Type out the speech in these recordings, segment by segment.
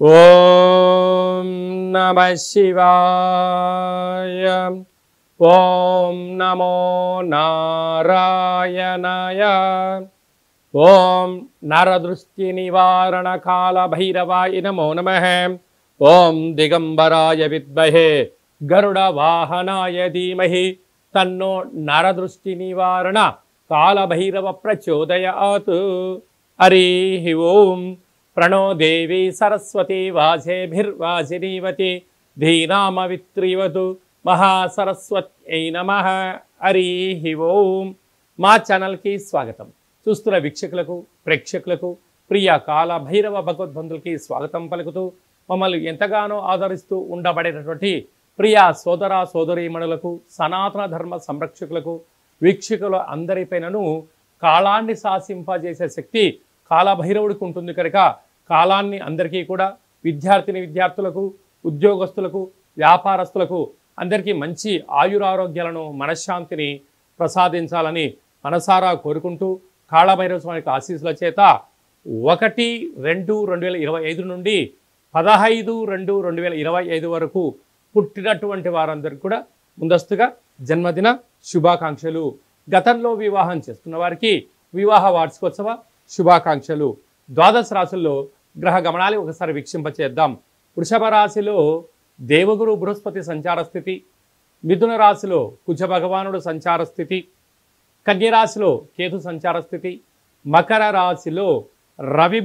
ఓం నమః శివాయ. ఓం నమో నారాయణాయ. ఓం నరదృష్టి నివారణ కాల భైరవాయ నమో నమః. ఓం దిగంబరాయ విద్మహే గరుడ వాహనాయ ధీమహి తన్నో నరదృష్టి నివారణ కాల భైరవ ప్రచోదయాత్. హరి ఓం. ప్రణో దేవి సరస్వతి వాజేభిర్వాజినీవతి ధీనామవిత్రీవతు మహాసరస్వత్యై నమః. హరి ఓం. మా ఛానల్కి స్వాగతం. చూస్తున్న వీక్షకులకు ప్రేక్షకులకు ప్రియ కాల భైరవ భగవద్బంధులకి స్వాగతం పలుకుతూ మమ్మల్ని ఎంతగానో ఆదరిస్తూ ఉండబడేటటువంటి ప్రియ సోదర సోదరీమణులకు సనాతన ధర్మ సంరక్షకులకు వీక్షకుల అందరిపైనను కాలాన్ని శాసింపజేసే శక్తి కాలభైరవుడికి ఉంటుంది కనుక కాలాన్ని అందరికీ కూడా విద్యార్థులకు ఉద్యోగస్తులకు వ్యాపారస్తులకు అందరికీ మంచి ఆయురారోగ్యాలను మనశ్శాంతిని ప్రసాదించాలని మనసారా కోరుకుంటూ కాళభైరవ స్వామికి ఆశీస్సుల చేత 1-2-2025 నుండి 15-2-2025 వరకు పుట్టినటువంటి వారందరికీ కూడా ముందస్తుగా జన్మదిన శుభాకాంక్షలు. గతంలో వివాహం చేస్తున్న వారికి వివాహ వార్షికోత్సవ శుభాకాంక్షలు. ద్వాదశ రాశుల్లో గ్రహ గమనాలు ఒకసారి వీక్షింపచేద్దాం. వృషభ రాశిలో దేవగురు బృహస్పతి సంచార స్థితి, మిథున రాశిలో కుజ భగవానుడు సంచార స్థితి, కన్యరాశిలో కేతు సంచార స్థితి, మకర రాశిలో రవి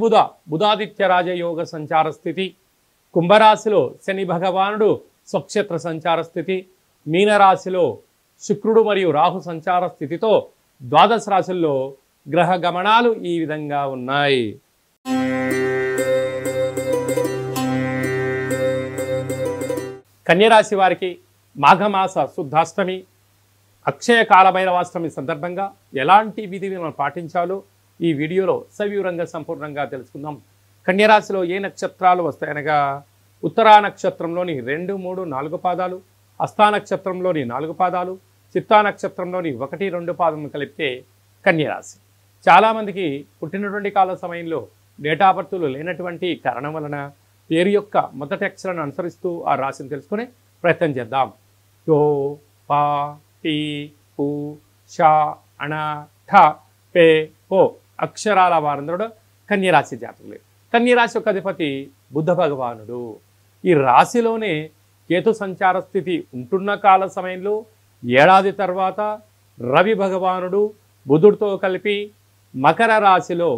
బుధాదిత్య రాజయోగ సంచార స్థితి, కుంభరాశిలో శని భగవానుడు స్వక్షేత్ర సంచార స్థితి, మీనరాశిలో శుక్రుడు మరియు రాహు సంచార స్థితితో ద్వాదశ రాశుల్లో గ్రహ గమనాలు ఈ విధంగా ఉన్నాయి. కన్యరాశి వారికి మాఘమాస శుద్ధాష్టమి అక్షయ కాలభైరవాష్టమి సందర్భంగా ఎలాంటి విధిని పాటించాలో ఈ వీడియోలో సవివరంగా సంపూర్ణంగా తెలుసుకుందాం. కన్యరాశిలో ఏ నక్షత్రాలు వస్తాయనగా ఉత్తరా నక్షత్రంలోని 2, 3, 4 పాదాలు, హస్తా నక్షత్రంలోని 4 పాదాలు, చిత్తా నక్షత్రంలోని 1, 2 పాదములు కలిపితే కన్యరాశి. చాలామందికి పుట్టినటువంటి కాల సమయంలో డేటా బర్తులు లేనటువంటి కారణం వలన పేరు యొక్క మొదటి అక్షరాన్ని అనుసరిస్తూ ఆ రాశిని తెలుసుకునే ప్రయత్నం చేద్దాం. యో పా టీ పు షా అణ ఠ పే పో అక్షరాల వారందరూ కన్యరాశి జాతకులే. కన్యరాశి యొక్క అధిపతి బుద్ధ భగవానుడు. ఈ రాశిలోనే కేతు సంచార స్థితి ఉంటున్న కాల సమయంలో ఏడాది తర్వాత రవి భగవానుడు బుధుడితో కలిపి మకర రాశిలో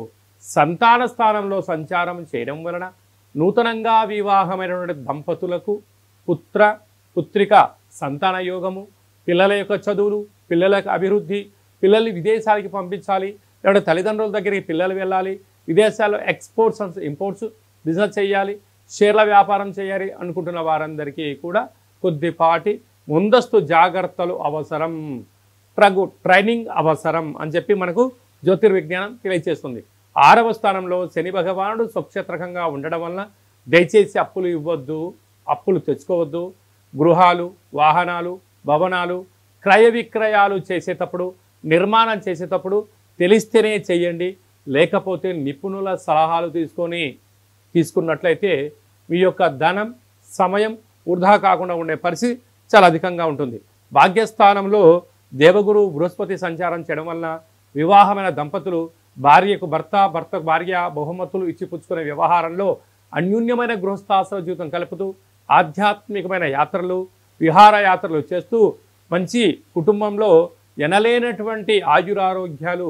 సంతాన స్థానంలో సంచారం చేయడం వలన నూతనంగా వివాహమైనటువంటి దంపతులకు పుత్రిక సంతాన యోగము, పిల్లల యొక్క చదువులు, పిల్లలకు అభివృద్ధి, పిల్లల్ని విదేశాలకి పంపించాలి, లేకపోతే తల్లిదండ్రుల దగ్గరికి పిల్లలు వెళ్ళాలి, విదేశాల్లో ఎక్స్పోర్ట్స్ ఇంపోర్ట్స్ బిజినెస్ చేయాలి, షేర్ల వ్యాపారం చేయాలి అనుకుంటున్న వారందరికీ కూడా కొద్దిపాటి ముందస్తు జాగ్రత్తలు అవసరం, ట్రైనింగ్ అవసరం అని చెప్పి మనకు జ్యోతిర్విజ్ఞానం తెలియజేస్తుంది. 6వ స్థానంలో శని భగవానుడు స్వక్షేత్రకంగా ఉండడం వలన దయచేసి అప్పులు ఇవ్వద్దు, అప్పులు తెచ్చుకోవద్దు. గృహాలు, వాహనాలు, భవనాలు క్రయ విక్రయాలు చేసేటప్పుడు, నిర్మాణం చేసేటప్పుడు తెలిస్తేనే చేయండి, లేకపోతే నిపుణుల సలహాలు తీసుకున్నట్లయితే మీ యొక్క ధనం సమయం వృధా కాకుండా ఉండే పరిస్థితి చాలా అధికంగా ఉంటుంది. భాగ్యస్థానంలో దేవగురు బృహస్పతి సంచారం చేయడం వలన వివాహమైన దంపతులు భార్యకు భర్తకు భార్య బహుమతులు ఇచ్చిపుచ్చుకునే వ్యవహారంలో అన్యూన్యమైన గృహస్థాశ్రమ జీవితం కలుపుతూ ఆధ్యాత్మికమైన యాత్రలు, విహారయాత్రలు చేస్తూ మంచి కుటుంబంలో ఎనలేనటువంటి ఆయురారోగ్యాలు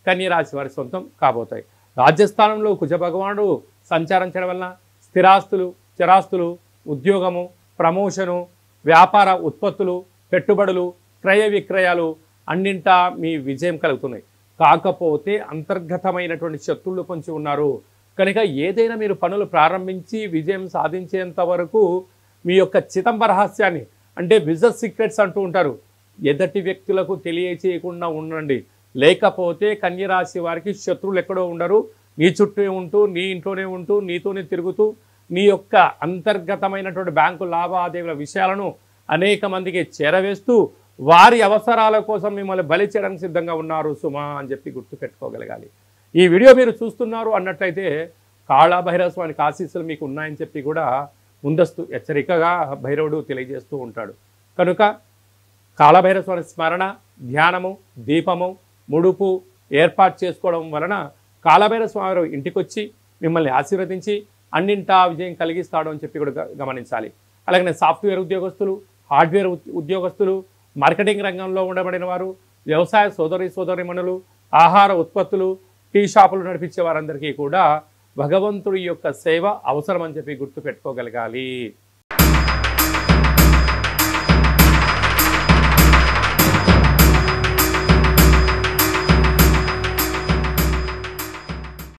కన్యరాశి వారి సొంతం కాబోతాయి. రాజ్యస్థానంలో కుజ భగవానుడు సంచారం చేయడం వలన స్థిరాస్తులు, చరాస్తులు, ఉద్యోగము, ప్రమోషను, వ్యాపార ఉత్పత్తులు, పెట్టుబడులు, క్రయ విక్రయాలు అన్నింటా మీ విజయం కలుగుతున్నాయి. కాకపోతే అంతర్గతమైనటువంటి శత్రువులు పొంచి ఉన్నారు కనుక ఏదైనా మీరు పనులు ప్రారంభించి విజయం సాధించేంత వరకు మీ యొక్క చిదంబ రహస్యాన్ని, అంటే బిజినెస్ సీక్రెట్స్ అంటూ ఉంటారు, ఎదటి వ్యక్తులకు తెలియచేయకుండా ఉండండి. లేకపోతే కన్యరాశి వారికి శత్రువులు ఎక్కడో ఉండరు, నీ చుట్టూ ఉంటూ, నీ ఇంట్లోనే ఉంటూ, నీతోనే తిరుగుతూ నీ యొక్క అంతర్గతమైనటువంటి బ్యాంకు లావాదేవీల విషయాలను అనేక మందికి చేరవేస్తూ వారి అవసరాల కోసం మిమ్మల్ని బలి చేయడానికి సిద్ధంగా ఉన్నారు సుమా అని చెప్పి గుర్తుపెట్టుకోగలగాలి. ఈ వీడియో మీరు చూస్తున్నారు అన్నట్లయితే కాళభైరవ స్వామికి ఆశీస్సులు మీకు ఉన్నాయని చెప్పి కూడా ముందస్తు హెచ్చరికగా భైరవుడు తెలియజేస్తూ ఉంటాడు. కనుక కాళభైరవ స్వామి స్మరణ, ధ్యానము, దీపము, ముడుపు ఏర్పాటు చేసుకోవడం వలన కాళభైరవ స్వామి ఇంటికొచ్చి మిమ్మల్ని ఆశీర్వదించి అన్నింటా విజయం కలిగిస్తాడు అని చెప్పి కూడా గమనించాలి. అలాగే సాఫ్ట్వేర్ ఉద్యోగస్తులు, హార్డ్వేర్ ఉద్యోగస్తులు, మార్కెటింగ్ రంగంలో ఉండబడిన వారు, వ్యవసాయ సోదరీమణులు, ఆహార ఉత్పత్తులు, టీ షాపులు నడిపించే వారందరికీ కూడా భగవంతుడి యొక్క సేవ అవసరం అని చెప్పి గుర్తుపెట్టుకోగలగాలి.